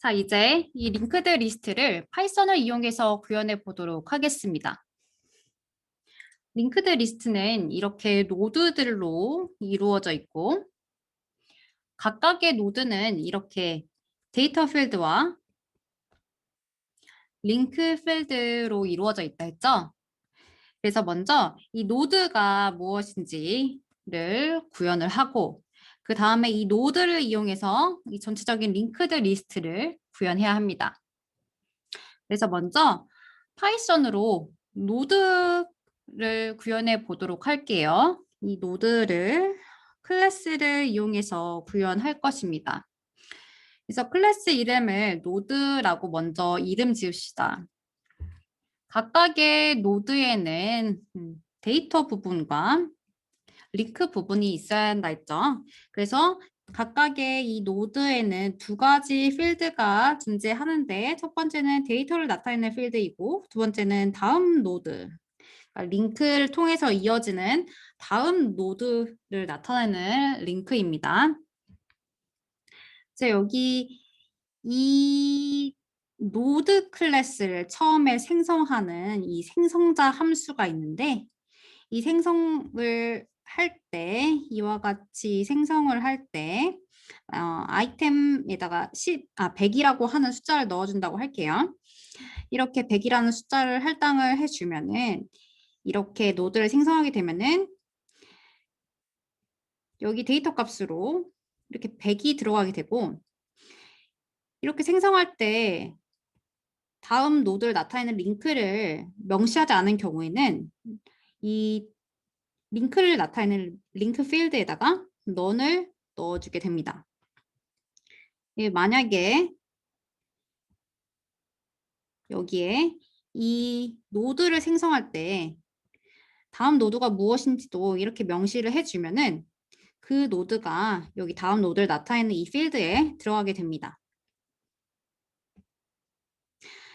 자, 이제 이 링크드 리스트를 파이썬을 이용해서 구현해 보도록 하겠습니다. 링크드 리스트는 이렇게 노드들로 이루어져 있고, 각각의 노드는 이렇게 데이터 필드와 링크 필드로 이루어져 있다 했죠? 그래서 먼저 이 노드가 무엇인지를 구현을 하고, 그 다음에 이 노드를 이용해서 이 전체적인 링크드 리스트를 구현해야 합니다. 그래서 먼저 파이썬으로 노드를 구현해 보도록 할게요. 이 노드를 클래스를 이용해서 구현할 것입니다. 그래서 클래스 이름을 노드라고 먼저 이름 지읍시다. 각각의 노드에는 데이터 부분과 링크 부분이 있어야 한다 했죠. 그래서 각각의 이 노드에는 두 가지 필드가 존재하는데 첫 번째는 데이터를 나타내는 필드이고 두 번째는 다음 노드, 그러니까 링크를 통해서 이어지는 다음 노드를 나타내는 링크입니다. 이제 여기 이 노드 클래스를 처음에 생성하는 이 생성자 함수가 있는데 이 생성을 할 때 이와 같이 생성을 할 때 아이템에다가 100이라고 하는 숫자를 넣어준다고 할게요. 이렇게 100이라는 숫자를 할당을 해주면은 이렇게 노드를 생성하게 되면은 여기 데이터 값으로 이렇게 100이 들어가게 되고 이렇게 생성할 때 다음 노드를 나타내는 링크를 명시하지 않은 경우에는 이 링크를 나타내는 링크 필드에다가 none을 넣어주게 됩니다. 만약에 여기에 이 노드를 생성할 때 다음 노드가 무엇인지도 이렇게 명시를 해주면은 그 노드가 여기 다음 노드를 나타내는 이 필드에 들어가게 됩니다.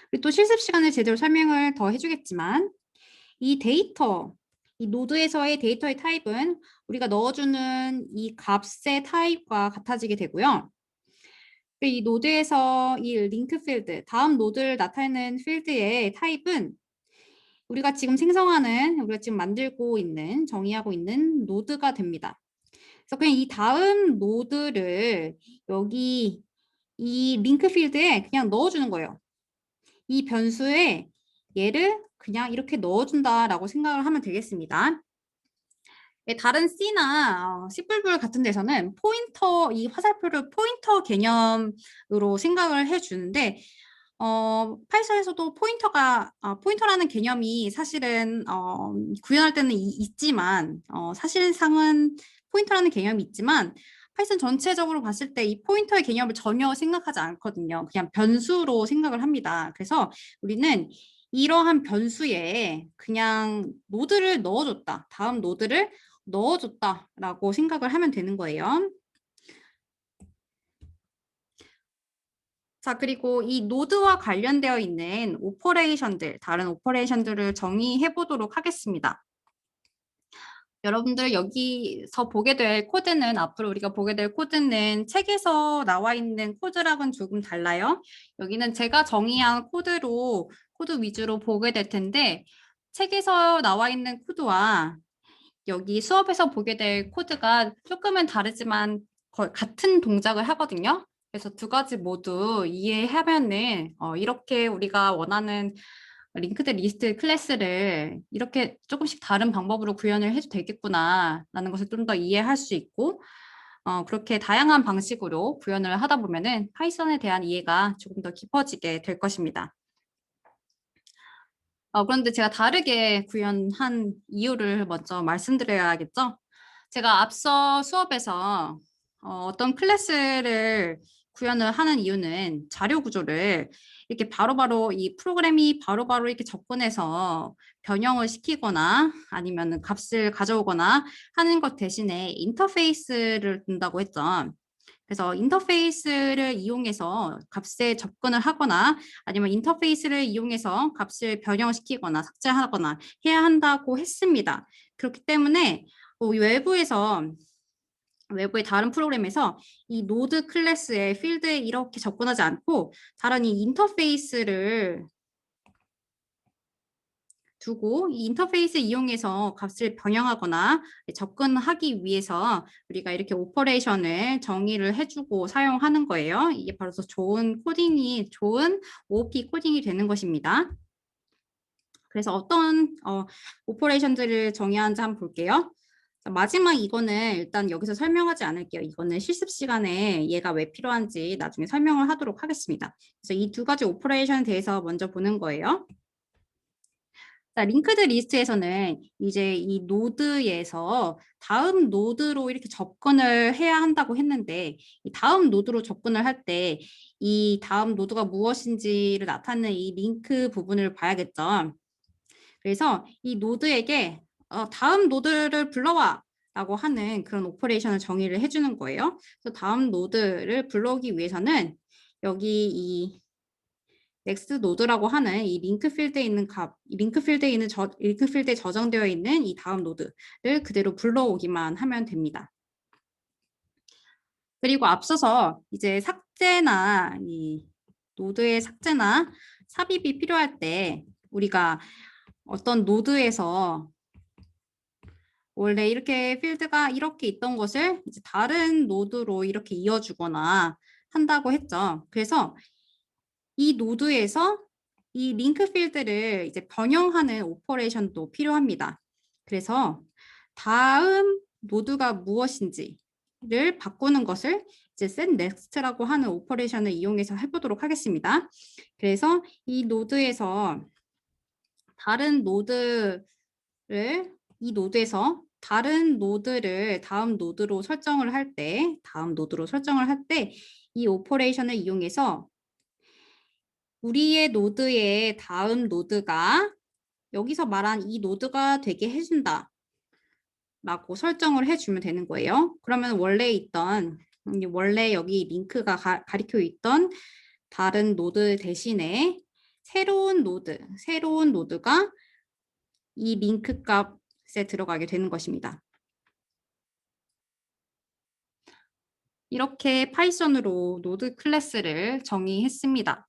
그리고 또 실습 시간에 제대로 설명을 더 해주겠지만 이 데이터, 이 노드에서의 데이터의 타입은 우리가 넣어주는 이 값의 타입과 같아지게 되고요. 이 노드에서 이 링크 필드, 다음 노드를 나타내는 필드의 타입은 우리가 지금 우리가 지금 만들고 있는, 정의하고 있는 노드가 됩니다. 그래서 그냥 이 다음 노드를 여기 이 링크 필드에 그냥 넣어주는 거예요. 이 변수에 얘를 그냥 이렇게 넣어준다라고 생각을 하면 되겠습니다. 다른 C나 C++ 같은 데서는 포인터, 이 화살표를 포인터 개념으로 생각을 해주는데 파이썬에서도 포인터라는 개념이 사실은 구현할 때는 있지만 사실상은 포인터라는 개념이 있지만 파이썬 전체적으로 봤을 때 이 포인터의 개념을 전혀 생각하지 않거든요. 그냥 변수로 생각을 합니다. 그래서 우리는 이러한 변수에 그냥 노드를 넣어줬다. 다음 노드를 넣어줬다라고 생각을 하면 되는 거예요. 자, 그리고 이 노드와 관련되어 있는 다른 오퍼레이션들을 정의해 보도록 하겠습니다. 여러분들 여기서 보게 될 코드는 앞으로 우리가 보게 될 코드는 책에서 나와 있는 코드랑은 조금 달라요. 여기는 제가 정의한 코드 위주로 보게 될 텐데 책에서 나와 있는 코드와 여기 수업에서 보게 될 코드가 조금은 다르지만 거의 같은 동작을 하거든요. 그래서 두 가지 모두 이해하면은 이렇게 우리가 원하는 링크드 리스트 클래스를 이렇게 조금씩 다른 방법으로 구현을 해도 되겠구나 라는 것을 좀 더 이해할 수 있고 그렇게 다양한 방식으로 구현을 하다 보면은 파이썬에 대한 이해가 조금 더 깊어지게 될 것입니다. 그런데 제가 다르게 구현한 이유를 먼저 말씀드려야겠죠? 제가 앞서 수업에서 어떤 클래스를 구현을 하는 이유는 자료 구조를 이렇게 바로바로 이 프로그램이 바로바로 이렇게 접근해서 변형을 시키거나 아니면 값을 가져오거나 하는 것 대신에 인터페이스를 둔다고 했죠. 그래서 인터페이스를 이용해서 값에 접근을 하거나 아니면 인터페이스를 이용해서 값을 변형시키거나 삭제하거나 해야 한다고 했습니다. 그렇기 때문에 외부에서 외부의 다른 프로그램에서 이 노드 클래스의 필드에 이렇게 접근하지 않고 다른 이 인터페이스를 두고 이 인터페이스 이용해서 값을 변형하거나 접근하기 위해서 우리가 이렇게 오퍼레이션을 정의를 해주고 사용하는 거예요. 이게 바로 좋은 OOP 코딩이 되는 것입니다. 그래서 어떤 오퍼레이션들을 정의하는지 한번 볼게요. 마지막 이거는 일단 여기서 설명하지 않을게요. 이거는 실습 시간에 얘가 왜 필요한지 나중에 설명을 하도록 하겠습니다. 그래서 이 두 가지 오퍼레이션에 대해서 먼저 보는 거예요. 자, 링크드 리스트에서는 이제 이 노드에서 다음 노드로 이렇게 접근을 해야 한다고 했는데 이 다음 노드로 접근을 할 때 이 다음 노드가 무엇인지를 나타내는 이 링크 부분을 봐야겠죠. 그래서 이 노드에게 다음 노드를 불러와 라고 하는 그런 오퍼레이션을 정의를 해주는 거예요. 그래서 다음 노드를 불러오기 위해서는 여기 이 넥스트 노드라고 하는 이 링크 필드에 있는 링크 필드에 저장되어 있는 이 다음 노드를 그대로 불러오기만 하면 됩니다. 그리고 앞서서 이제 삭제나 이 노드의 삭제나 삽입이 필요할 때 우리가 어떤 노드에서 원래 이렇게 필드가 이렇게 있던 것을 이제 다른 노드로 이렇게 이어주거나 한다고 했죠. 그래서 이 노드에서 이 링크 필드를 이제 변형하는 오퍼레이션도 필요합니다. 그래서 다음 노드가 무엇인지를 바꾸는 것을 이제 setNext라고 하는 오퍼레이션을 이용해서 해보도록 하겠습니다. 그래서 이 노드에서 다른 노드를 이 노드에서 다른 노드를 다음 노드로 설정을 할 때 이 오퍼레이션을 이용해서 우리의 노드의 다음 노드가 여기서 말한 이 노드가 되게 해준다 라고 설정을 해주면 되는 거예요. 그러면 원래 여기 링크가 가리켜 있던 다른 노드 대신에 새로운 노드가 이 링크 값에 들어가게 되는 것입니다. 이렇게 파이썬으로 노드 클래스를 정의했습니다.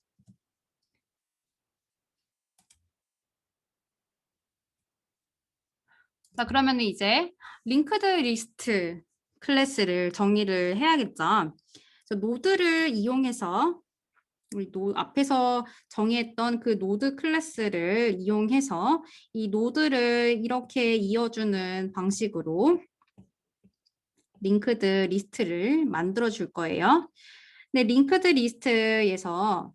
자, 그러면 이제 링크드 리스트 클래스를 정의를 해야겠죠. 그래서 노드를 이용해서 우리 앞에서 정의했던 그 노드 클래스를 이용해서 이 노드를 이렇게 이어주는 방식으로 링크드 리스트를 만들어 줄 거예요. 근데 링크드 리스트에서는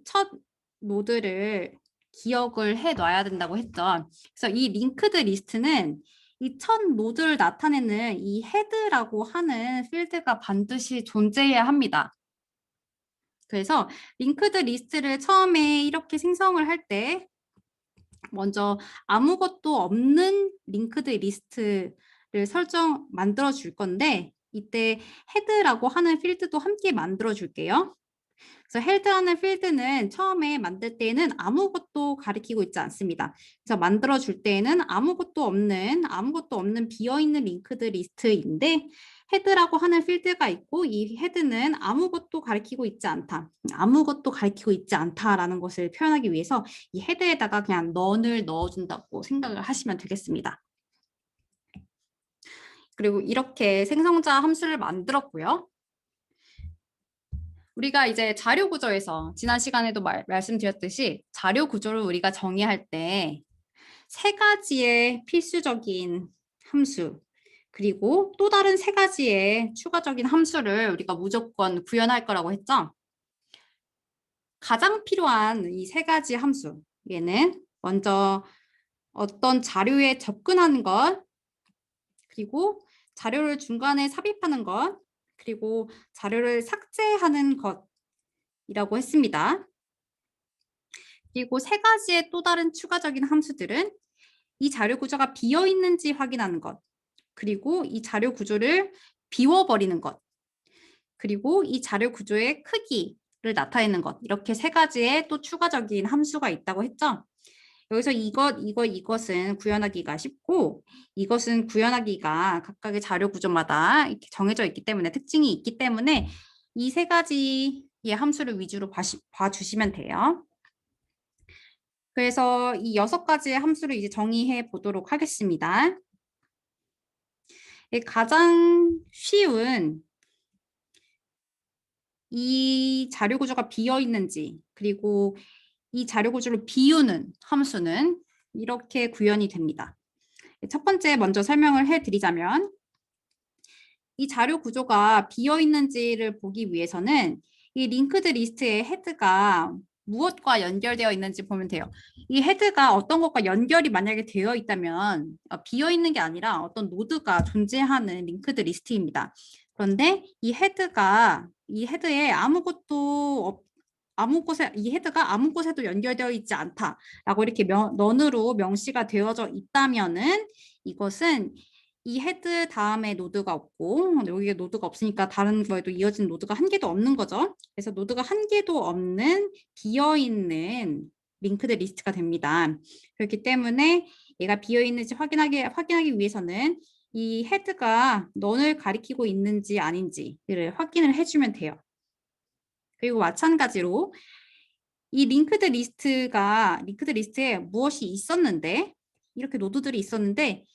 첫 노드를 기억을 해 놔야 된다고 했죠. 그래서 이 링크드 리스트는 이 첫 노드를 나타내는 이 헤드라고 하는 필드가 반드시 존재해야 합니다. 그래서 링크드 리스트를 처음에 이렇게 생성을 할 때 먼저 아무것도 없는 링크드 리스트를 만들어 줄 건데 이때 헤드라고 하는 필드도 함께 만들어 줄게요. 그래서 헤드하는 필드는 처음에 만들 때에는 아무것도 가리키고 있지 않습니다. 그래서 만들어 줄 때에는 아무것도 없는 비어있는 링크드 리스트인데 헤드라고 하는 필드가 있고 이 헤드는 아무것도 가리키고 있지 않다라는 것을 표현하기 위해서 이 헤드에다가 그냥 none을 넣어준다고 생각을 하시면 되겠습니다. 그리고 이렇게 생성자 함수를 만들었고요. 우리가 이제 자료 구조에서 지난 시간에도 말씀드렸듯이 자료 구조를 우리가 정의할 때 세 가지의 필수적인 함수 그리고 또 다른 세 가지의 추가적인 함수를 우리가 무조건 구현할 거라고 했죠. 가장 필요한 이 세 가지 함수 얘는 먼저 어떤 자료에 접근하는 것 그리고 자료를 중간에 삽입하는 것 그리고 자료를 삭제하는 것이라고 했습니다. 그리고 세 가지의 또 다른 추가적인 함수들은 이 자료 구조가 비어 있는지 확인하는 것, 그리고 이 자료 구조를 비워버리는 것, 그리고 이 자료 구조의 크기를 나타내는 것, 이렇게 세 가지의 또 추가적인 함수가 있다고 했죠. 여기서 이것은 구현하기가 쉽고 이것은 구현하기가 각각의 자료 구조마다 이렇게 정해져 있기 때문에 특징이 있기 때문에 이 세 가지의 함수를 위주로 봐주시면 돼요. 그래서 이 6가지의 함수를 이제 정의해 보도록 하겠습니다. 가장 쉬운 이 자료 구조가 비어 있는지 그리고 이 자료 구조를 비우는 함수는 이렇게 구현이 됩니다. 첫 번째 먼저 설명을 해드리자면 이 자료 구조가 비어 있는지를 보기 위해서는 이 링크드 리스트의 헤드가 무엇과 연결되어 있는지 보면 돼요. 이 헤드가 어떤 것과 연결이 만약에 되어 있다면 비어 있는 게 아니라 어떤 노드가 존재하는 링크드 리스트입니다. 그런데 이 헤드에 이 헤드가 아무 곳에도 연결되어 있지 않다라고 이렇게 넌으로 명시가 되어져 있다면은 이것은 이 헤드 다음에 노드가 없고 여기에 노드가 없으니까 다른 거에도 이어진 노드가 한 개도 없는 거죠. 그래서 노드가 한 개도 없는 비어있는 링크드 리스트가 됩니다. 그렇기 때문에 얘가 비어있는지 확인하기 위해서는 이 헤드가 넌을 가리키고 있는지 아닌지를 확인을 해주면 돼요. 그리고 마찬가지로 이 링크드 리스트에 무엇이 있었는데 이렇게 노드들이 있었는데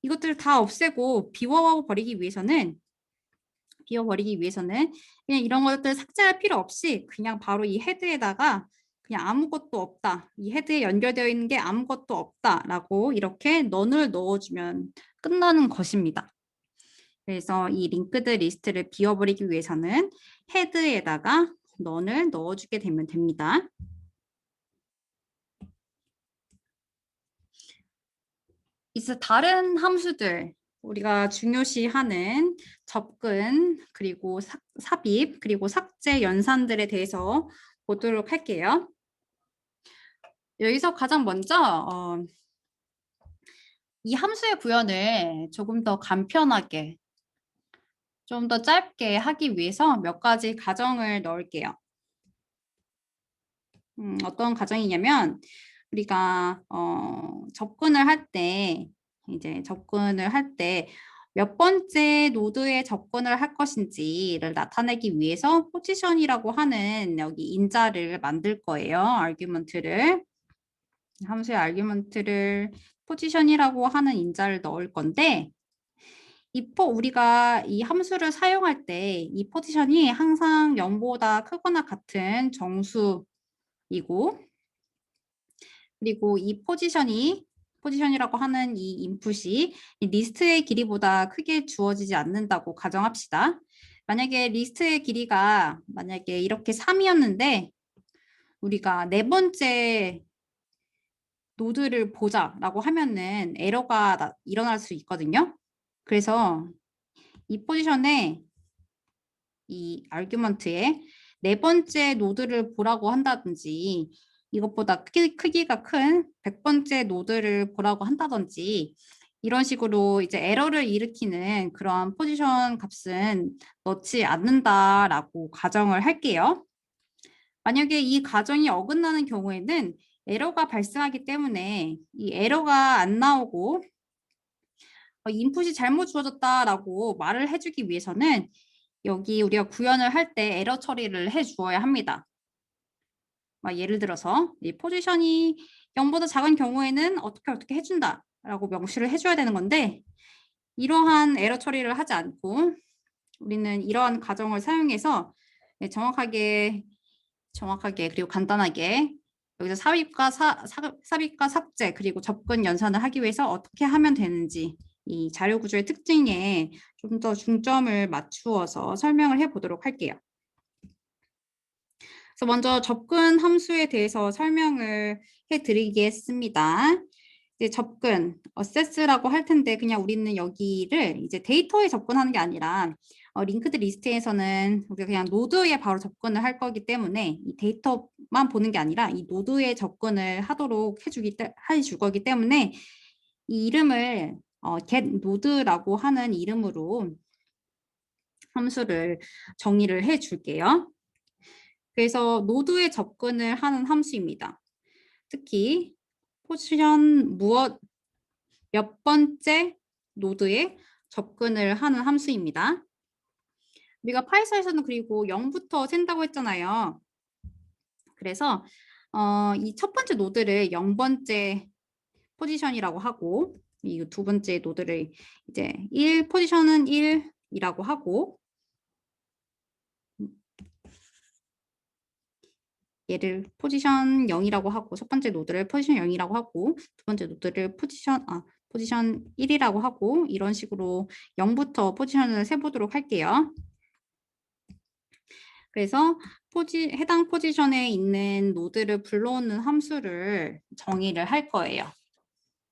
이것들을 다 없애고 비워버리기 위해서는 그냥 이런 것들 삭제할 필요 없이 그냥 바로 이 헤드에다가 그냥 아무것도 없다. 이 헤드에 연결되어 있는 게 아무것도 없다라고 이렇게 넌을 넣어주면 끝나는 것입니다. 그래서 이 링크드 리스트를 비워버리기 위해서는 헤드에다가 넌을 넣어주게 되면 됩니다. 이제 다른 함수들 우리가 중요시하는 접근 그리고 삽입 그리고 삭제 연산들에 대해서 보도록 할게요. 여기서 가장 먼저 이 함수의 구현을 조금 더 간편하게 좀 더 짧게 하기 위해서 몇 가지 가정을 넣을게요. 어떤 가정이냐면 우리가 접근을 할 때 몇 번째 노드에 접근을 할 것인지를 나타내기 위해서 포지션이라고 하는 여기 인자를 만들 거예요. 함수의 아규먼트를 포지션이라고 하는 인자를 넣을 건데 우리가 이 함수를 사용할 때 이 포지션이 항상 0보다 크거나 같은 정수이고 그리고 이 포지션이라고 하는 이 인풋이 이 리스트의 길이보다 크게 주어지지 않는다고 가정합시다. 만약에 리스트의 길이가 만약에 이렇게 3이었는데 우리가 4번째 노드를 보자라고 하면은 에러가 일어날 수 있거든요. 그래서 이 포지션에 이 아규먼트에 4번째 노드를 보라고 한다든지 이것보다 크기가 큰 100번째 노드를 보라고 한다든지 이런 식으로 이제 에러를 일으키는 그런 포지션 값은 넣지 않는다라고 가정을 할게요. 만약에 이 가정이 어긋나는 경우에는 에러가 발생하기 때문에 이 에러가 안 나오고 인풋이 잘못 주어졌다라고 말을 해주기 위해서는 여기 우리가 구현을 할 때 에러 처리를 해 주어야 합니다. 예를 들어서 이 포지션이 0보다 작은 경우에는 어떻게 해준다라고 명시를 해줘야 되는 건데 이러한 에러 처리를 하지 않고 우리는 이러한 가정을 사용해서 정확하게 그리고 간단하게 여기서 삽입과 삭제 그리고 접근 연산을 하기 위해서 어떻게 하면 되는지 이 자료 구조의 특징에 좀 더 중점을 맞추어서 설명을 해보도록 할게요. 그래서 먼저 접근 함수에 대해서 설명을 해드리겠습니다. 이제 접근, access라고 할 텐데 그냥 우리는 여기를 이제 데이터에 접근하는 게 아니라 링크드 리스트에서는 우리가 그냥 노드에 바로 접근을 할 거기 때문에 이 데이터만 보는 게 아니라 이 노드에 접근을 하도록 해줄 거기 때문에 이 이름을 getNode라고 하는 이름으로 함수를 정의를 해 줄게요. 그래서 노드에 접근을 하는 함수입니다. 특히 포지션 몇 번째 노드에 접근을 하는 함수입니다. 우리가 파이썬에서는 그리고 0부터 센다고 했잖아요. 그래서 이 첫 번째 노드를 0번째 포지션이라고 하고 이 두 번째 노드를 이제 포지션은 1이라고 하고 얘를 포지션 0이라고 하고 첫 번째 노드를 포지션 0이라고 하고 두 번째 노드를 포지션 1이라고 하고 이런 식으로 0부터 포지션을 세보도록 할게요. 그래서 해당 포지션에 있는 노드를 불러오는 함수를 정의를 할 거예요.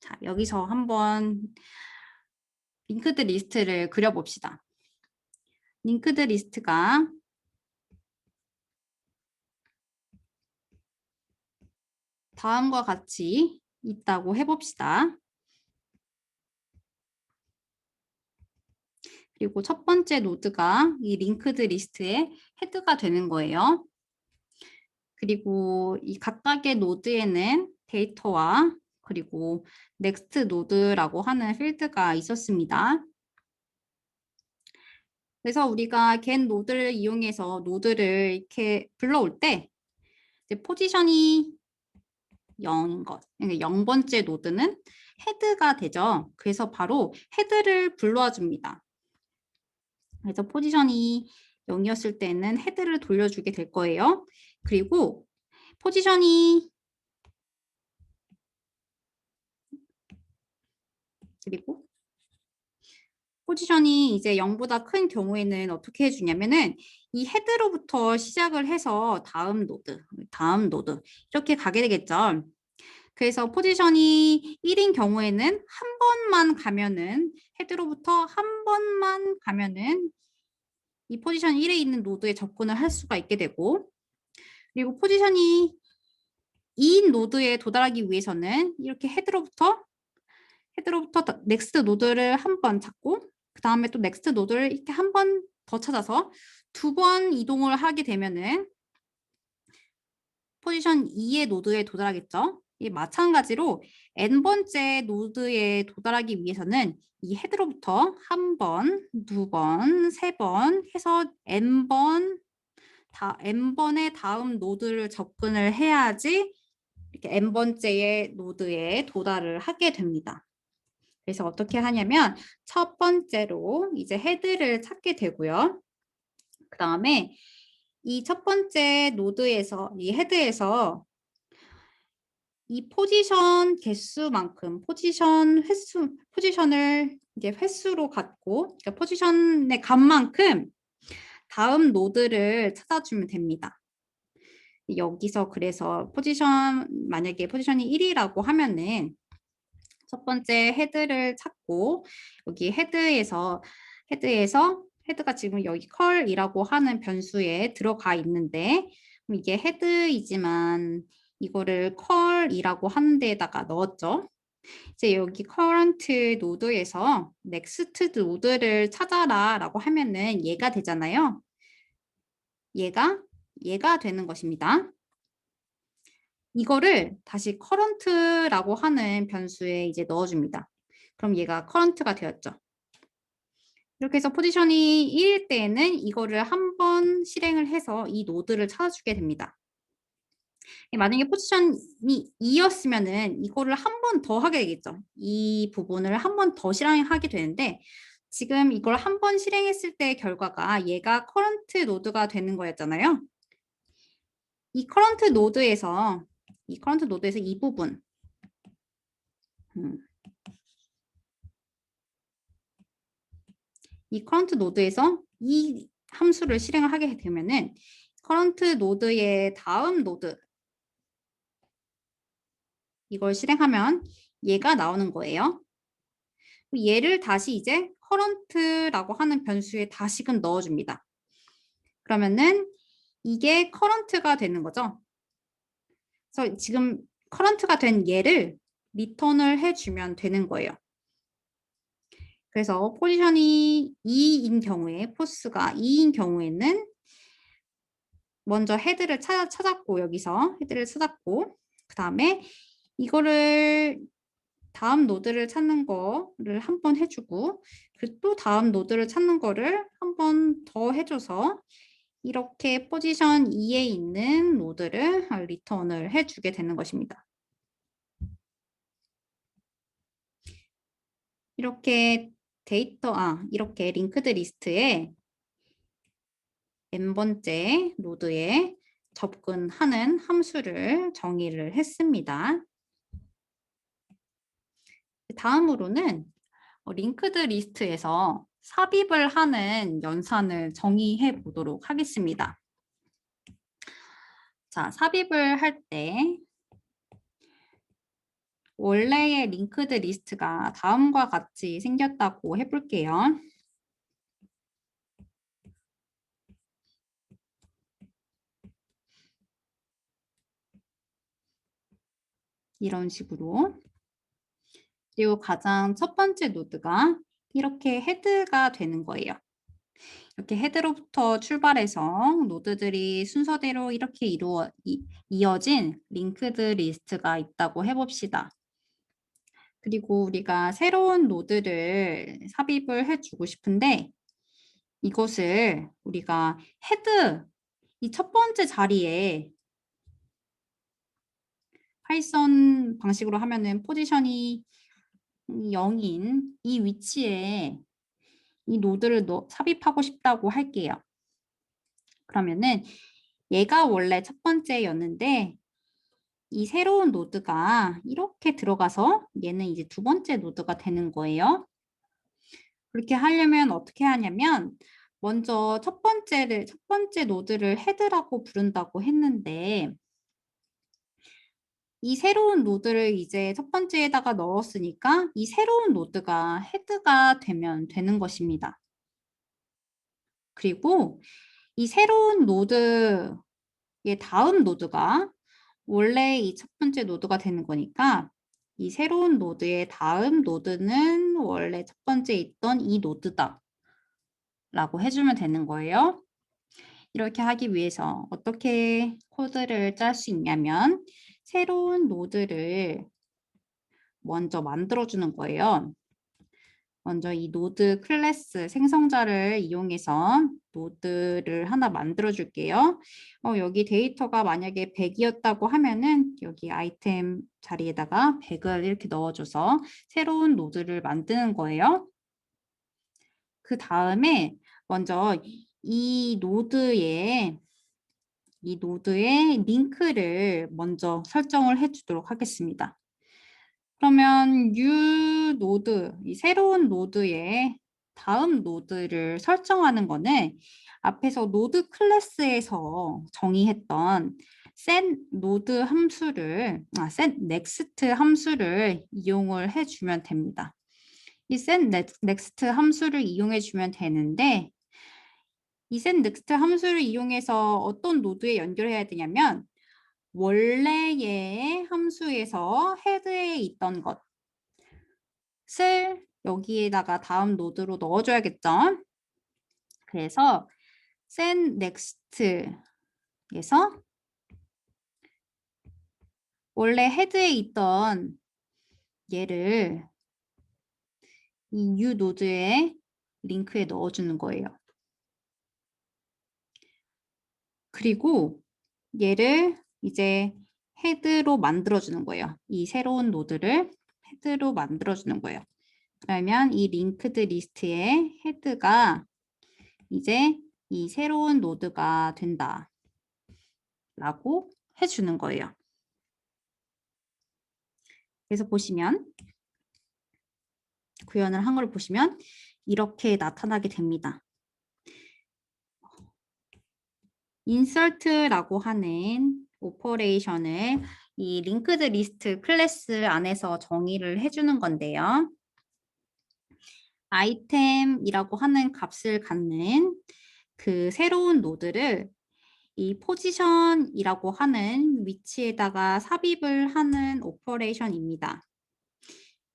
자, 여기서 한번 링크드 리스트를 그려봅시다. 링크드 리스트가 다음과 같이 있다고 해봅시다. 그리고 첫 번째 노드가 이 링크드 리스트의 헤드가 되는 거예요. 그리고 이 각각의 노드에는 데이터와 그리고 넥스트 노드라고 하는 필드가 있었습니다. 그래서 우리가 get 노드를 이용해서 노드를 이렇게 불러올 때 이제 포지션이 0인 것. 그러니까 0번째 노드는 헤드가 되죠. 그래서 바로 헤드를 불러와 줍니다. 그래서 포지션이 0이었을 때는 헤드를 돌려주게 될 거예요. 그리고 포지션이 이제 0보다 큰 경우에는 어떻게 해주냐면은 이 헤드로부터 시작을 해서 다음 노드 이렇게 가게 되겠죠. 그래서 포지션이 1인 경우에는 한 번만 가면은 헤드로부터 한 번만 가면은 이 포지션 1에 있는 노드에 접근을 할 수가 있게 되고 그리고 포지션이 2인 노드에 도달하기 위해서는 이렇게 헤드로부터 넥스트 노드를 한 번 찾고 그 다음에 또 넥스트 노드를 이렇게 한 번 더 찾아서 두 번 이동을 하게 되면은 포지션 2의 노드에 도달하겠죠. 이 마찬가지로 n번째 노드에 도달하기 위해서는 이 헤드로부터 한 번, 두 번, 세 번 해서 n번의 다음 노드를 접근을 해야지 이렇게 n번째의 노드에 도달을 하게 됩니다. 그래서 어떻게 하냐면 첫 번째로 이제 헤드를 찾게 되고요. 그 다음에 이 첫 번째 노드에서 이 헤드에서 이 포지션 개수만큼 포지션을 이제 횟수로 갖고 그러니까 포지션의 값만큼 다음 노드를 찾아주면 됩니다. 여기서 그래서 만약에 포지션이 1이라고 하면은 첫 번째 헤드를 찾고 여기 헤드가 지금 여기 컬이라고 하는 변수에 들어가 있는데 이게 헤드이지만 이거를 컬이라고 하는 데에다가 넣었죠. 이제 여기 current 노드에서 next 노드를 찾아라 라고 하면은 얘가 되잖아요. 얘가 되는 것입니다. 이거를 다시 current라고 하는 변수에 이제 넣어줍니다. 그럼 얘가 current가 되었죠. 이렇게 해서 포지션이 1일 때에는 이거를 한 번 실행을 해서 이 노드를 찾아주게 됩니다. 만약에 포지션이 2였으면은 이거를 한 번 더 하게 되겠죠. 이 부분을 한 번 더 실행하게 되는데 지금 이걸 한 번 실행했을 때 결과가 얘가 current 노드가 되는 거였잖아요. 이 current 노드에서 이 부분 이 current 노드에서 이 함수를 실행을 하게 되면은 current 노드의 다음 노드 이걸 실행하면 얘가 나오는 거예요. 얘를 다시 이제 current라고 하는 변수에 다시금 넣어줍니다. 그러면은 이게 current가 되는 거죠. 그래서 지금 current가 된 얘를 리턴을 해주면 되는 거예요. 그래서 포지션이 2인 경우에 포스가 2인 경우에는 먼저 헤드를 찾았고 여기서 헤드를 찾았고 그 다음에 이거를 다음 노드를 찾는 거를 한 번 해주고 그 또 다음 노드를 찾는 거를 한 번 더 해줘서 이렇게 포지션 2에 있는 노드를 리턴을 해주게 되는 것입니다. 이렇게 이렇게 링크드 리스트에 n번째 노드에 접근하는 함수를 정의를 했습니다. 다음으로는 링크드 리스트에서 삽입을 하는 연산을 정의해 보도록 하겠습니다. 자, 삽입을 할 때 원래의 링크드 리스트가 다음과 같이 생겼다고 해볼게요. 이런 식으로. 그리고 가장 첫 번째 노드가 이렇게 헤드가 되는 거예요. 이렇게 헤드로부터 출발해서 노드들이 순서대로 이렇게 이어진 링크드 리스트가 있다고 해봅시다. 그리고 우리가 새로운 노드를 삽입을 해주고 싶은데 이것을 우리가 헤드 이 첫 번째 자리에 파이썬 방식으로 하면은 포지션이 0인 이 위치에 이 노드를 삽입하고 싶다고 할게요. 그러면은 얘가 원래 첫 번째였는데 이 새로운 노드가 이렇게 들어가서 얘는 이제 두 번째 노드가 되는 거예요. 그렇게 하려면 어떻게 하냐면 먼저 첫 번째 노드를 헤드라고 부른다고 했는데 이 새로운 노드를 이제 첫 번째에다가 넣었으니까 이 새로운 노드가 헤드가 되면 되는 것입니다. 그리고 이 새로운 노드의 다음 노드가 원래 이 첫 번째 노드가 되는 거니까 이 새로운 노드의 다음 노드는 원래 첫 번째 있던 이 노드다 라고 해주면 되는 거예요. 이렇게 하기 위해서 어떻게 코드를 짤 수 있냐면 새로운 노드를 먼저 만들어주는 거예요. 먼저 이 노드 클래스 생성자를 이용해서 노드를 하나 만들어 줄게요. 여기 데이터가 만약에 100이었다고 하면은 여기 아이템 자리에다가 100을 이렇게 넣어줘서 새로운 노드를 만드는 거예요. 그 다음에 먼저 이 노드의 링크를 먼저 설정을 해주도록 하겠습니다. 그러면 new 노드, 이 새로운 노드의 다음 노드를 설정하는 거는 앞에서 노드 클래스에서 정의했던 set next 함수를 이용을 해주면 됩니다. 이 set next 함수를 이용해 주면 되는데 이 set next 함수를 이용해서 어떤 노드에 연결해야 되냐면 원래의 함수에서 헤드에 있던 것을 여기에다가 다음 노드로 넣어줘야겠죠. 그래서 set next에서 원래 헤드에 있던 얘를 이 new 노드의 링크에 넣어주는 거예요. 그리고 얘를 이제 헤드로 만들어주는 거예요. 이 새로운 노드를 헤드로 만들어주는 거예요. 그러면 이 링크드 리스트의 헤드가 이제 이 새로운 노드가 된다 라고 해주는 거예요. 그래서 보시면 구현을 한 걸 보시면 이렇게 나타나게 됩니다. insert라고 하는 오퍼레이션을 이 링크드 리스트 클래스 안에서 정의를 해주는 건데요. 아이템이라고 하는 값을 갖는 그 새로운 노드를 이 포지션이라고 하는 위치에다가 삽입을 하는 오퍼레이션입니다.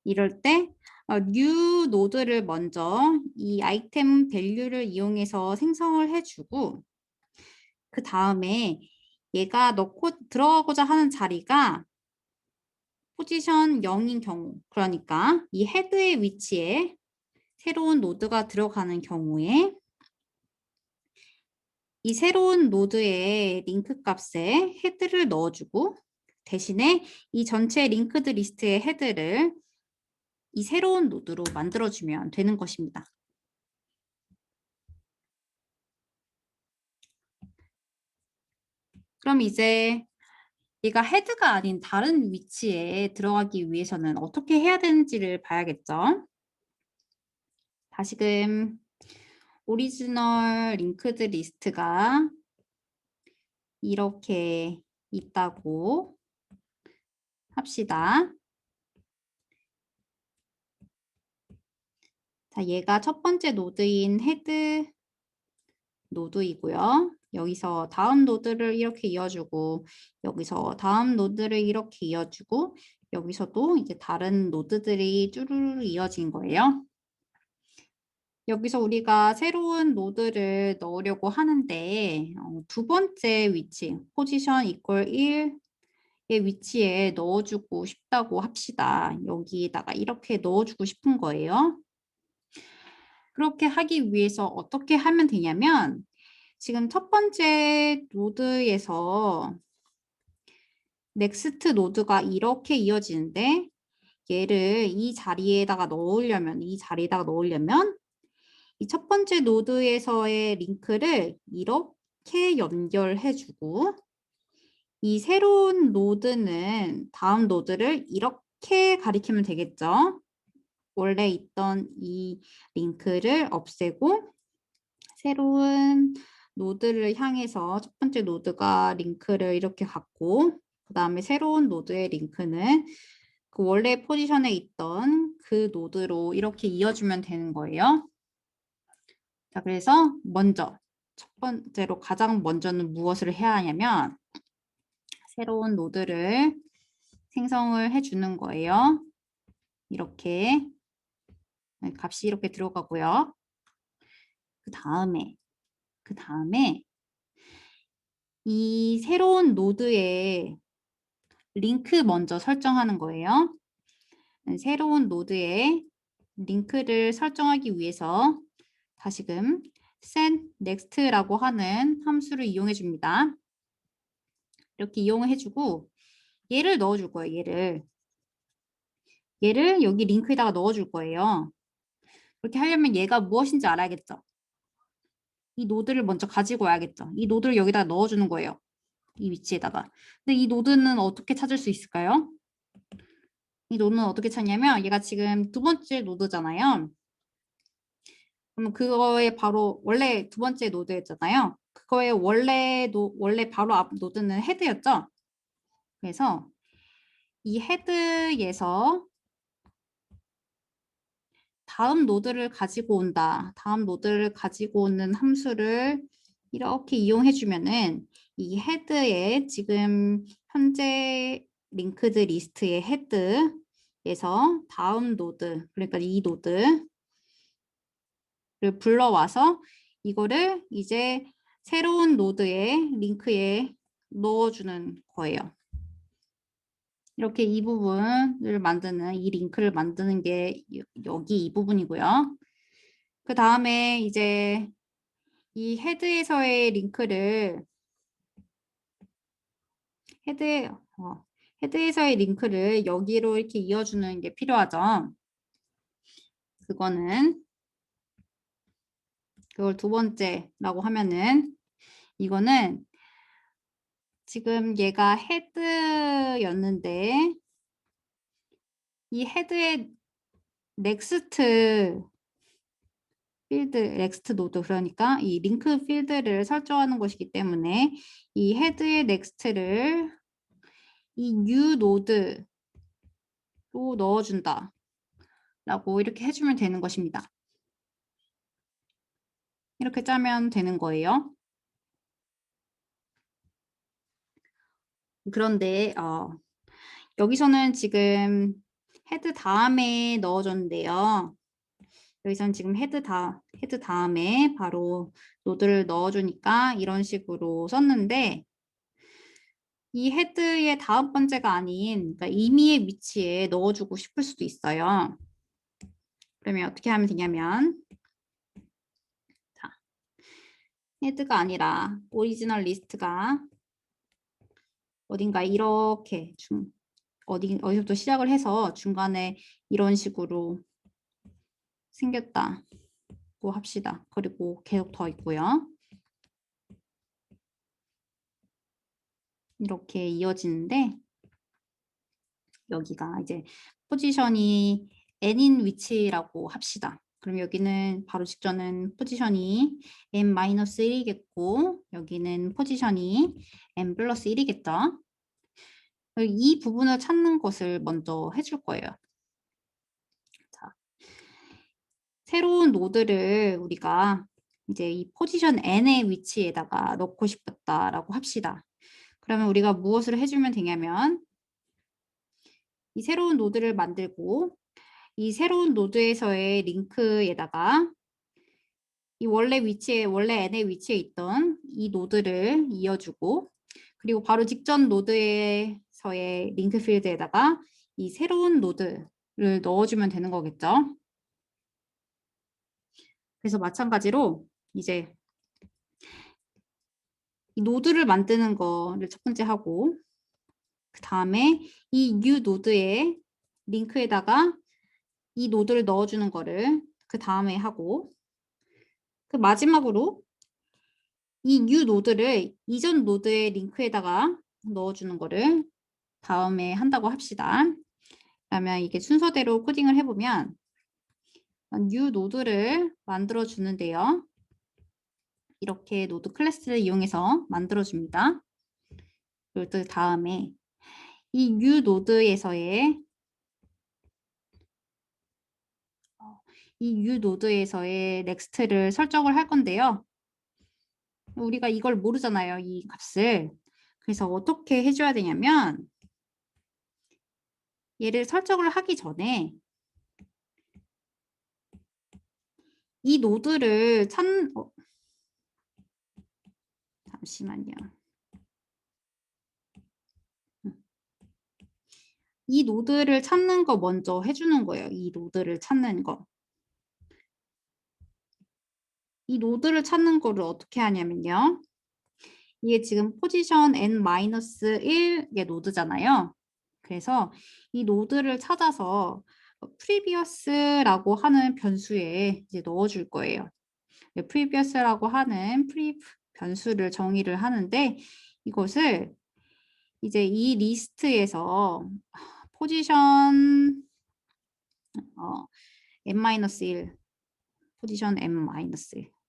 이럴 때 new 노드를 먼저 이 아이템 밸류를 이용해서 생성을 해주고 그 다음에 얘가 넣고 들어가고자 하는 자리가 포지션 0인 경우, 그러니까 이 헤드의 위치에 새로운 노드가 들어가는 경우에 이 새로운 노드의 링크 값에 헤드를 넣어주고 대신에 이 전체 링크드 리스트의 헤드를 이 새로운 노드로 만들어주면 되는 것입니다. 그럼 이제 얘가 헤드가 아닌 다른 위치에 들어가기 위해서는 어떻게 해야 되는지를 봐야겠죠. 다시금 오리지널 링크드 리스트가 이렇게 있다고 합시다. 자, 얘가 첫 번째 노드인 헤드 노드이고요. 여기서 다음 노드를 이렇게 이어주고 여기서 다음 노드를 이렇게 이어주고 여기서도 이제 다른 노드들이 쭈루루 이어진 거예요. 여기서 우리가 새로운 노드를 넣으려고 하는데 두 번째 위치, 포지션 이퀄 1의 위치에 넣어주고 싶다고 합시다. 여기다가 이렇게 넣어주고 싶은 거예요. 그렇게 하기 위해서 어떻게 하면 되냐면 지금 첫 번째 노드에서 넥스트 노드가 이렇게 이어지는데 얘를 이 자리에다가 넣으려면 이 첫 번째 노드에서의 링크를 이렇게 연결해주고 이 새로운 노드는 다음 노드를 이렇게 가리키면 되겠죠. 원래 있던 이 링크를 없애고 새로운 노드를 향해서 첫 번째 노드가 링크를 이렇게 갖고 그 다음에 새로운 노드의 링크는 그 원래 포지션에 있던 그 노드로 이렇게 이어주면 되는 거예요. 자, 그래서 먼저 첫 번째로 가장 먼저는 무엇을 해야 하냐면 새로운 노드를 생성을 해주는 거예요. 이렇게 값이 이렇게 들어가고요. 그 다음에 이 새로운 노드에 링크 먼저 설정하는 거예요. 새로운 노드에 링크를 설정하기 위해서 다시금 send next라고 하는 함수를 이용해 줍니다. 이렇게 이용을 해주고 얘를 넣어줄 거예요. 얘를 여기 링크에다가 넣어줄 거예요. 그렇게 하려면 얘가 무엇인지 알아야겠죠. 이 노드를 먼저 가지고 와야겠죠. 이 노드를 여기다가 넣어주는 거예요. 이 위치에다가. 근데 이 노드는 어떻게 찾을 수 있을까요? 이 노드는 어떻게 찾냐면 얘가 지금 두 번째 노드잖아요. 그러면 그거에 바로 원래 두 번째 노드였잖아요. 그거의 원래 바로 앞 노드는 헤드였죠. 그래서 이 헤드에서 다음 노드를 가지고 온다. 다음 노드를 가지고 오는 함수를 이렇게 이용해 주면은 이 헤드에 지금 현재 링크드 리스트의 헤드에서 다음 노드, 그러니까 이 노드를 불러와서 이거를 이제 새로운 노드의 링크에 넣어주는 거예요. 이렇게 이 부분을 만드는 이 링크를 만드는 게 여기 이 부분이고요. 그 다음에 이제 이 헤드에서의 링크를 헤드에서의 링크를 여기로 이렇게 이어주는 게 필요하죠. 그걸 두 번째라고 하면은 이거는 지금 얘가 헤드였는데 이 헤드의 넥스트 노드, 그러니까 이 링크 필드를 설정하는 것이기 때문에 이 헤드의 넥스트를 이 new 노드로 넣어준다 라고 이렇게 해주면 되는 것입니다. 이렇게 짜면 되는 거예요. 그런데 여기서는 지금 헤드 다음에 넣어줬는데요. 여기서는 지금 헤드 다음에 바로 노드를 넣어주니까 이런 식으로 썼는데 이 헤드의 다음 번째가 아닌 그러니까 임의의 위치에 넣어주고 싶을 수도 있어요. 그러면 어떻게 하면 되냐면 자, 헤드가 아니라 오리지널 리스트가 어딘가 이렇게 어디서부터 시작을 해서 중간에 이런 식으로 생겼다고 합시다. 그리고 계속 더 있고요. 이렇게 이어지는데 여기가 이제 포지션이 n인 위치라고 합시다. 그럼 여기는 바로 직전은 포지션이 n-1이겠고 여기는 포지션이 n 플러스 1이겠죠. 이 부분을 찾는 것을 먼저 해줄 거예요. 자, 새로운 노드를 우리가 이제 이 포지션 n의 위치에다가 넣고 싶었다라고 합시다. 그러면 우리가 무엇을 해주면 되냐면 이 새로운 노드를 만들고 이 새로운 노드에서의 링크에다가 이 원래 n의 위치에 있던 이 노드를 이어주고 그리고 바로 직전 노드에서의 링크 필드에다가 이 새로운 노드를 넣어주면 되는 거겠죠. 그래서 마찬가지로 이제 이 노드를 만드는 거를 첫 번째 하고 그 다음에 이 new 노드의 링크에다가 이 노드를 넣어주는 거를 그 다음에 하고 그 마지막으로 이 new 노드를 이전 노드의 링크에다가 넣어주는 거를 다음에 한다고 합시다. 그러면 이게 순서대로 코딩을 해보면 new 노드를 만들어 주는데요. 이렇게 노드 클래스를 이용해서 만들어 줍니다. 그리고 그 다음에 이 new 노드에서의 넥스트를 설정을 할 건데요. 우리가 이걸 모르잖아요. 이 값을. 그래서 어떻게 해줘야 되냐면 얘를 설정을 하기 전에 이 노드를 잠시만요. 이 노드를 찾는 거 먼저 해주는 거예요. 이 노드를 찾는 거. 이 노드를 찾는 거를 어떻게 하냐면요. 이게 지금 포지션 n-1의 노드잖아요. 그래서 이 노드를 찾아서 previous라고 하는 변수에 이제 넣어줄 거예요. previous라고 하는 변수를 정의를 하는데 이것을 이제 이 리스트에서 포지션 n-1 포지션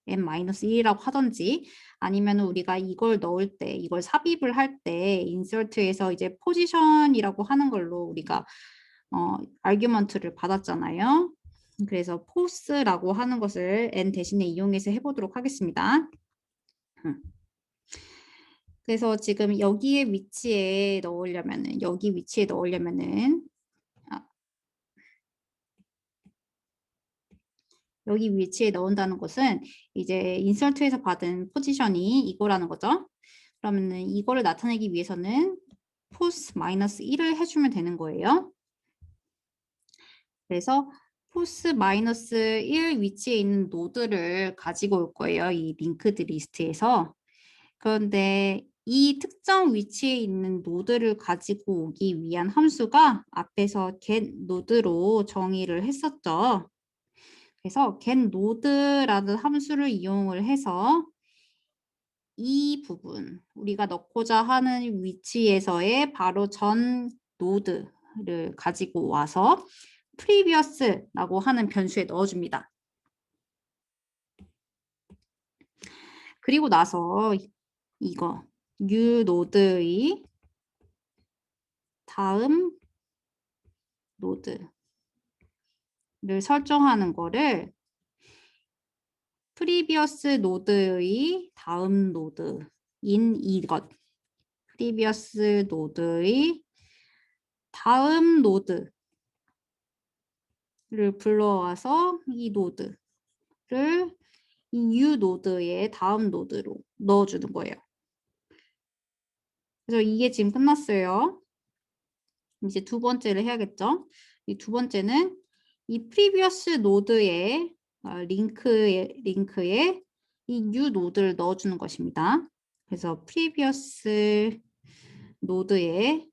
n-1이라고 하던지 아니면 우리가 이걸 넣을 때 이걸 삽입을 할 때 인서트에서 이제 포지션이라고 하는 걸로 우리가 아규먼트를 받았잖아요. 그래서 포스라고 하는 것을 n 대신에 이용해서 해보도록 하겠습니다. 그래서 지금 여기 위치에 넣으려면은 여기 위치에 넣는다는 것은 이제 인서트에서 받은 포지션이 이거라는 거죠. 그러면은 이거를 나타내기 위해서는 포스-1을 해주면 되는 거예요. 그래서 포스-1 위치에 있는 노드를 가지고 올 거예요. 이 링크드 리스트에서. 그런데 이 특정 위치에 있는 노드를 가지고 오기 위한 함수가 앞에서 getNode로 정의를 했었죠. 그래서 getNode라는 함수를 이용을 해서 이 부분, 우리가 넣고자 하는 위치에서의 바로 전 노드를 가지고 와서 previous라고 하는 변수에 넣어줍니다. 그리고 나서 이거 new 노드의 다음 노드를 설정하는 거를 previous 노드의 다음 노드인 이것 previous 노드의 다음 노드를 불러와서 이 노드를 이 new 노드의 다음 노드로 넣어주는 거예요. 그래서 이게 지금 끝났어요. 이제 두 번째를 해야겠죠. 이 두 번째는 이 previous 노드에 링크에 이 new 노드를 넣어주는 것입니다. 그래서 previous 노드에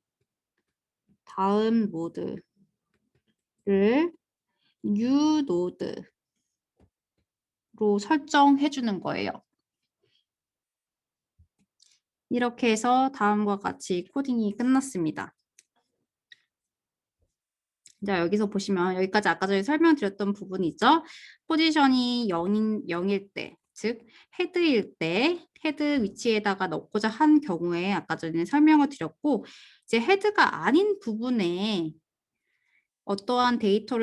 다음 노드를 new 노드로 설정해 주는 거예요. 이렇게 해서 다음과 같이 코딩이 끝났습니다. 자, 여기서 보시면 여기까지 아까 전에 설명드렸던 부분이 있죠. 포지션이 0일 때, 즉 헤드일 때 헤드 위치에다가 넣고자 한 경우에 아까 전에 설명을 드렸고, 이제 헤드가 아닌 부분에 어떠한 데이터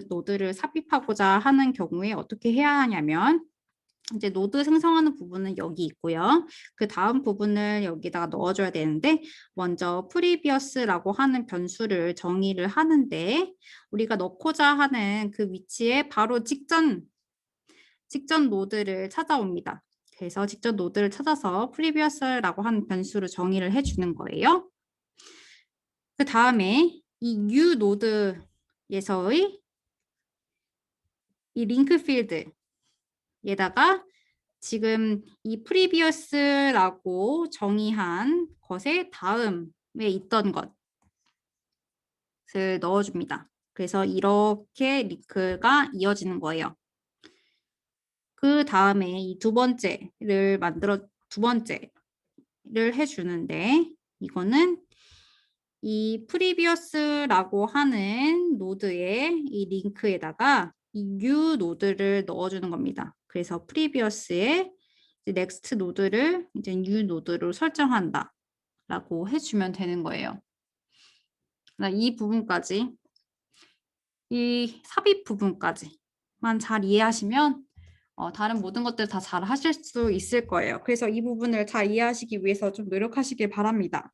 노드를 삽입하고자 하는 경우에 어떻게 해야 하냐면, 이제 노드 생성하는 부분은 여기 있고요. 그 다음 부분을 여기다가 넣어줘야 되는데, 먼저 previous라고 하는 변수를 정의를 하는데, 우리가 넣고자 하는 그 위치에 바로 직전 노드를 찾아옵니다. 그래서 직전 노드를 찾아서 previous라고 하는 변수를 정의를 해주는 거예요. 그 다음에 이 new 노드에서의 이 링크 필드에다가 지금 이 previous라고 정의한 것의 다음에 있던 것을 넣어줍니다. 그래서 이렇게 링크가 이어지는 거예요. 그 다음에 이 두 번째를 해주는데, 이거는 이 previous라고 하는 노드의 이 링크에다가 이 new 노드를 넣어주는 겁니다. 그래서 previous에 next 노드를 이제 new 노드로 설정한다 라고 해주면 되는 거예요. 이 부분까지, 이 삽입 부분까지만 잘 이해하시면 다른 모든 것들 다 잘 하실 수 있을 거예요. 그래서 이 부분을 잘 이해하시기 위해서 좀 노력하시길 바랍니다.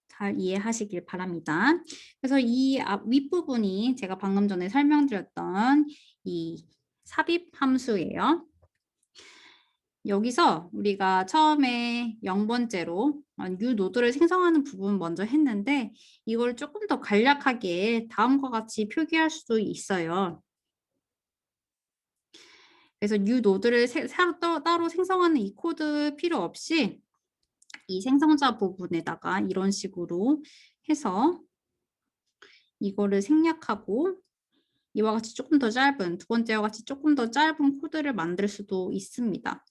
잘 이해하시길 바랍니다. 그래서 이 윗부분이 제가 방금 전에 설명드렸던 이 삽입 함수예요. 여기서 우리가 처음에 0번째로 new 노드를 생성하는 부분 먼저 했는데, 이걸 조금 더 간략하게 다음과 같이 표기할 수도 있어요. 그래서 new 노드를 따로 생성하는 이 코드 필요 없이 이 생성자 부분에다가 이런 식으로 해서 이거를 생략하고 이와 같이 조금 더 짧은, 두 번째와 같이 조금 더 짧은 코드를 만들 수도 있습니다.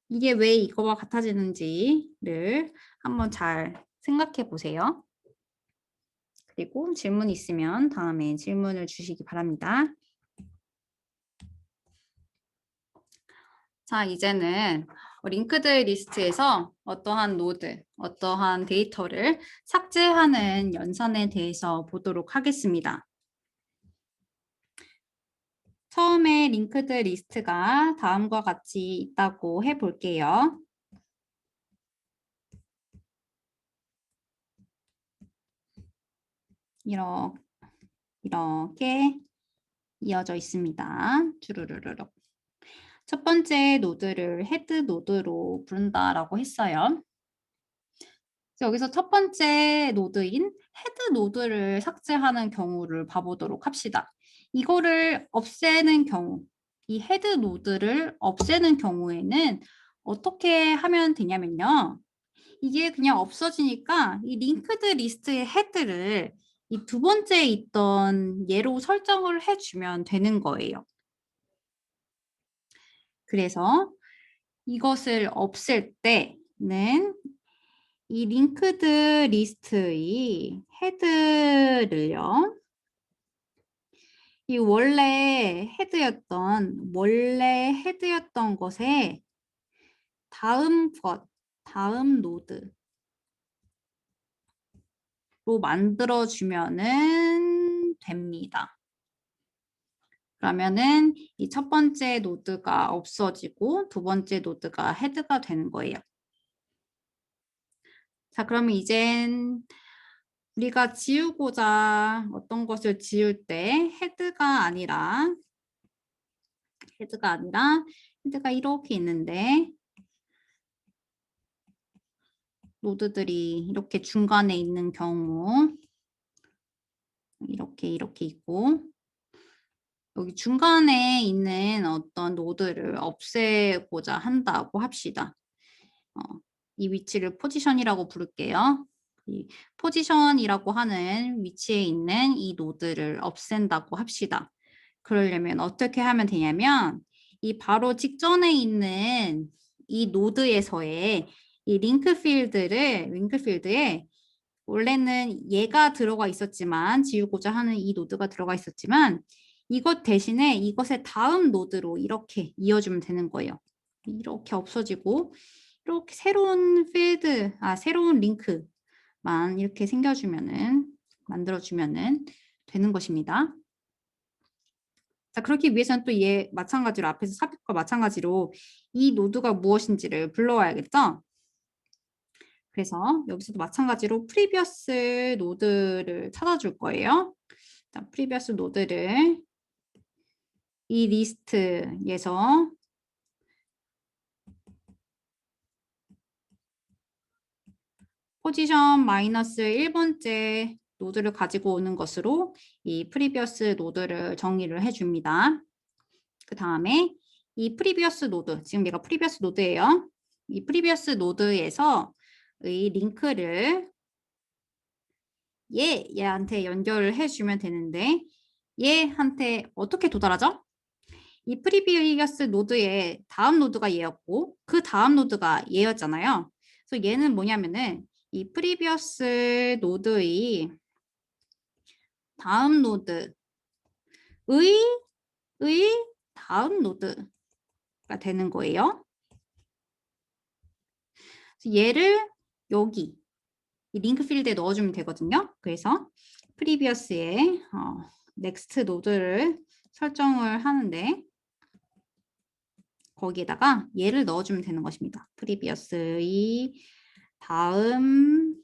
이게 왜 이거와 같아지는지를 한번 잘 생각해 보세요. 그리고 질문 있으면 다음에 질문을 주시기 바랍니다. 자, 이제는 링크드 리스트에서 어떠한 노드, 어떠한 데이터를 삭제하는 연산에 대해서 보도록 하겠습니다. 처음에 링크드 리스트가 다음과 같이 있다고 해볼게요. 이렇게 이어져 있습니다. 주르르르륵. 첫 번째 노드를 헤드 노드로 부른다라고 했어요. 여기서 첫 번째 노드인 헤드 노드를 삭제하는 경우를 봐보도록 합시다. 이거를 없애는 경우, 이 헤드 노드를 없애는 경우에는 어떻게 하면 되냐면요. 이게 그냥 없어지니까 이 링크드 리스트의 헤드를 이 두 번째 있던 얘로 설정을 해주면 되는 거예요. 그래서 이것을 없앨 때는 이 링크드 리스트의 헤드를요. 이 원래 헤드였던 것에 다음 노드로 만들어주면은 됩니다. 그러면은 이 첫 번째 노드가 없어지고 두 번째 노드가 헤드가 되는 거예요. 자, 그러면 이젠 우리가 지우고자 어떤 것을 지울 때 헤드가 아니라 헤드가 아니라 헤드가 이렇게 있는데 노드들이 이렇게 중간에 있는 경우 이렇게 있고 여기 중간에 있는 어떤 노드를 없애고자 한다고 합시다. 이 위치를 포지션이라고 부를게요. 이 포지션이라고 하는 위치에 있는 이 노드를 없앤다고 합시다. 그러려면 어떻게 하면 되냐면 이 바로 직전에 있는 이 노드에서의 이 링크 필드에 원래는 얘가 들어가 있었지만 지우고자 하는 이 노드가 들어가 있었지만 이것 대신에 이것의 다음 노드로 이렇게 이어주면 되는 거예요. 이렇게 없어지고 이렇게 새로운 링크만 이렇게 만들어주면은 되는 것입니다. 자, 그렇기 위해서는 또 마찬가지로 앞에서 삽입과 마찬가지로 이 노드가 무엇인지를 불러와야겠죠? 그래서 여기서도 마찬가지로 프리비어스 노드를 찾아줄 거예요. 자, 프리비어스 노드를 이 리스트에서 포지션 마이너스 1번째 노드를 가지고 오는 것으로 이 프리비어스 노드를 정의를 해줍니다. 그 다음에 이 프리비어스 노드, 지금 얘가 프리비어스 노드예요. 이 프리비어스 노드에서 이 링크를 얘한테 연결을 해주면 되는데 얘한테 어떻게 도달하죠? 이 프리비어스 노드의 다음 노드가 얘였고 그 다음 노드가 얘였잖아요. 그래서 얘는 뭐냐면은 이 프리비어스 노드의 다음 노드의 다음 노드가 되는 거예요. 그래서 얘를 여기 이 링크 필드에 넣어주면 되거든요. 그래서 프리비어스의 넥스트 노드를 설정을 하는데 거기에다가 얘를 넣어주면 되는 것입니다. 프리비어스의 다음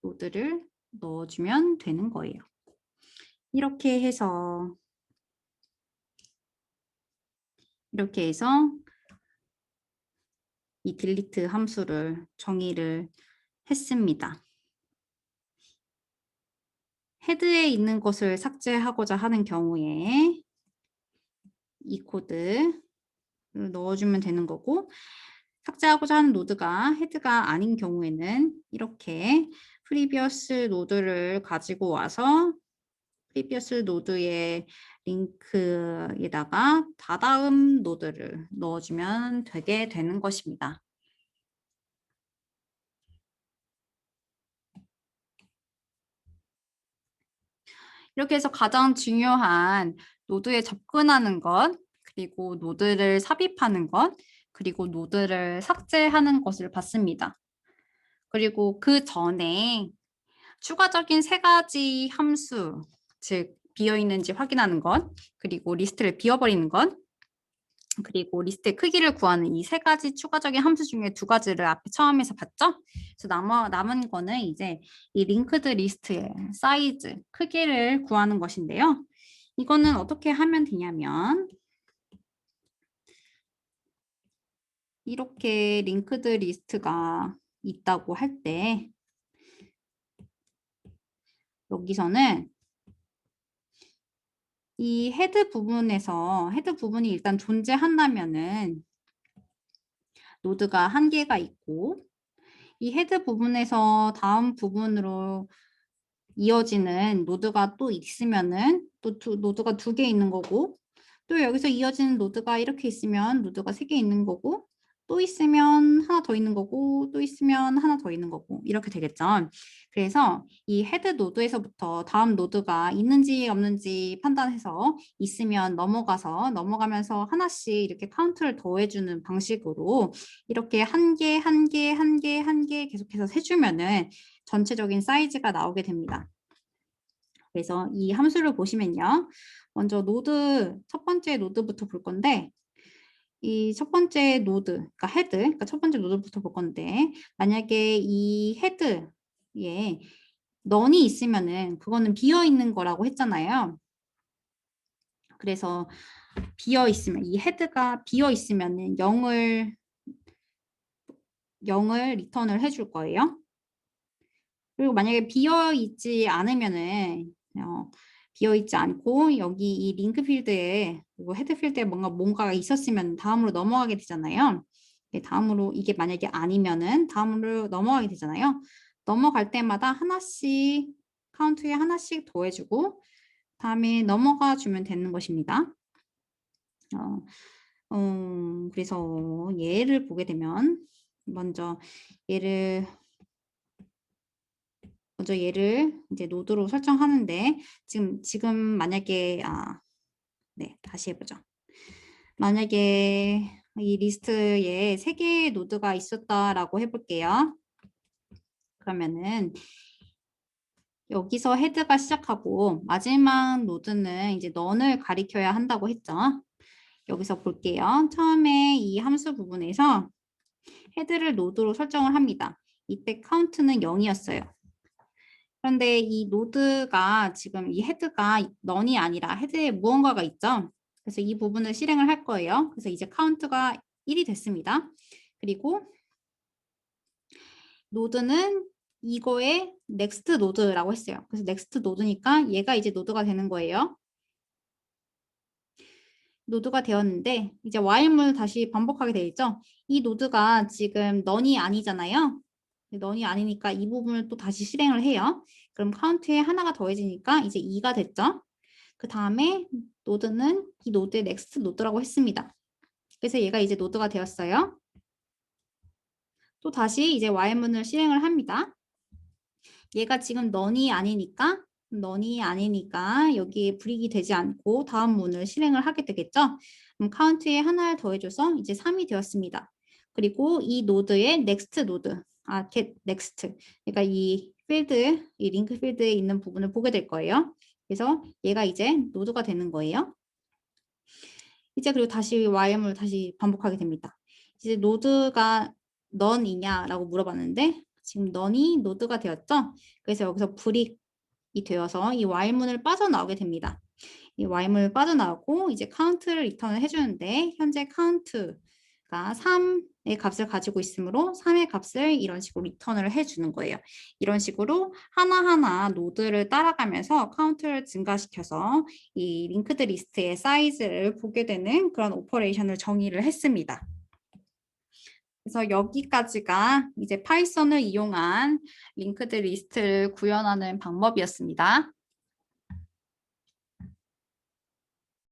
노드를 넣어주면 되는 거예요. 이렇게 해서 이 딜리트 함수를 정의를 했습니다. 헤드에 있는 것을 삭제하고자 하는 경우에 이 코드를 넣어주면 되는 거고 삭제하고자 하는 노드가 헤드가 아닌 경우에는 이렇게 프리비어스 노드를 가지고 와서 프리비어스 노드의 링크에다가 다다음 노드를 넣어주면 되게 되는 것입니다. 이렇게 해서 가장 중요한 노드에 접근하는 것, 그리고 노드를 삽입하는 것, 그리고 노드를 삭제하는 것을 봤습니다. 그리고 그 전에 추가적인 3가지 함수, 즉 비어있는지 확인하는 것, 그리고 리스트를 비워버리는 것, 그리고 리스트의 크기를 구하는 이 3가지 추가적인 함수 중에 2가지를 앞에 처음에서 봤죠? 그래서 남은 거는 이제 이 링크드 리스트의 사이즈, 크기를 구하는 것인데요. 이거는 어떻게 하면 되냐면 이렇게 링크드 리스트가 있다고 할 때 여기서는 이 헤드 부분이 일단 존재한다면은 노드가 1개가 있고 이 헤드 부분에서 다음 부분으로 이어지는 노드가 또 있으면은 또 노드가 2개 있는 거고 또 여기서 이어지는 노드가 이렇게 있으면 노드가 3개 있는 거고 또 있으면 하나 더 있는 거고 또 있으면 하나 더 있는 거고 이렇게 되겠죠. 그래서 이 헤드 노드에서부터 다음 노드가 있는지 없는지 판단해서 있으면 넘어가면서 하나씩 이렇게 카운트를 더해주는 방식으로 이렇게 1개, 1개, 1개, 1개 계속해서 해주면은 전체적인 사이즈가 나오게 됩니다. 그래서 이 함수를 보시면요. 먼저 첫 번째 노드부터 볼 건데 이 첫 번째 노드, 그러니까 헤드, 첫 번째 노드부터 볼 건데 만약에 이 헤드에 none이 있으면은 그거는 비어 있는 거라고 했잖아요. 그래서 비어 있으면 이 헤드가 비어 있으면은 0을 리턴을 해줄 거예요. 그리고 만약에 비어 있지 않으면은 비어 있지 않고 여기 이 링크 필드에 그리고 헤드 필드에 뭔가가 있었으면 다음으로 넘어가게 되잖아요. 다음으로 이게 만약에 아니면은 다음으로 넘어가게 되잖아요. 넘어갈 때마다 하나씩 카운트에 하나씩 더해주고 다음에 넘어가 주면 되는 것입니다. 그래서 얘를 보게 되면 먼저 얘를 이제 노드로 설정하는데 지금 만약에 네, 다시 해보죠. 만약에 이 리스트에 3개의 노드가 있었다라고 해볼게요. 그러면은 여기서 헤드가 시작하고 마지막 노드는 이제 none을 가리켜야 한다고 했죠. 여기서 볼게요. 처음에 이 함수 부분에서 헤드를 노드로 설정을 합니다. 이때 카운트는 0이었어요. 그런데 이 노드가 지금 이 헤드가 none이 아니라 헤드에 무언가가 있죠. 그래서 이 부분을 실행을 할 거예요. 그래서 이제 카운트가 1이 됐습니다. 그리고 노드는 이거의 next 노드라고 했어요. 그래서 next 노드니까 얘가 이제 노드가 되는 거예요. 노드가 되었는데 이제 while문을 다시 반복하게 되어 있죠. 이 노드가 지금 none이 아니잖아요. none이 아니니까 이 부분을 또 다시 실행을 해요. 그럼 카운트에 하나가 더해지니까 이제 2가 됐죠. 그 다음에 노드는 이 노드의 next 노드라고 했습니다. 그래서 얘가 이제 노드가 되었어요. 또 다시 이제 while문을 실행을 합니다. 얘가 지금 none이 아니니까 여기에 불이익이 되지 않고 다음 문을 실행을 하게 되겠죠. 그럼 카운트에 하나를 더해줘서 이제 3이 되었습니다. 그리고 이 노드의 next 노드, get next. 그러니까 이 필드, 이 링크 필드에 있는 부분을 보게 될 거예요. 그래서 얘가 이제 노드가 되는 거예요. 이제 그리고 다시 while을 다시 반복하게 됩니다. 이제 노드가 none이냐라고 물어봤는데 지금 none이 노드가 되었죠. 그래서 여기서 불이익이 되어서 이 while문을 빠져나오게 됩니다. 이 while문을 빠져나오고 이제 카운트를 리턴을 해주는데 현재 카운트가 3의 값을 가지고 있으므로 3의 값을 이런 식으로 리턴을 해주는 거예요. 이런 식으로 하나하나 노드를 따라가면서 카운트를 증가시켜서 이 링크드 리스트의 사이즈를 보게 되는 그런 오퍼레이션을 정의를 했습니다. 그래서 여기까지가 이제 파이썬을 이용한 링크드 리스트를 구현하는 방법이었습니다.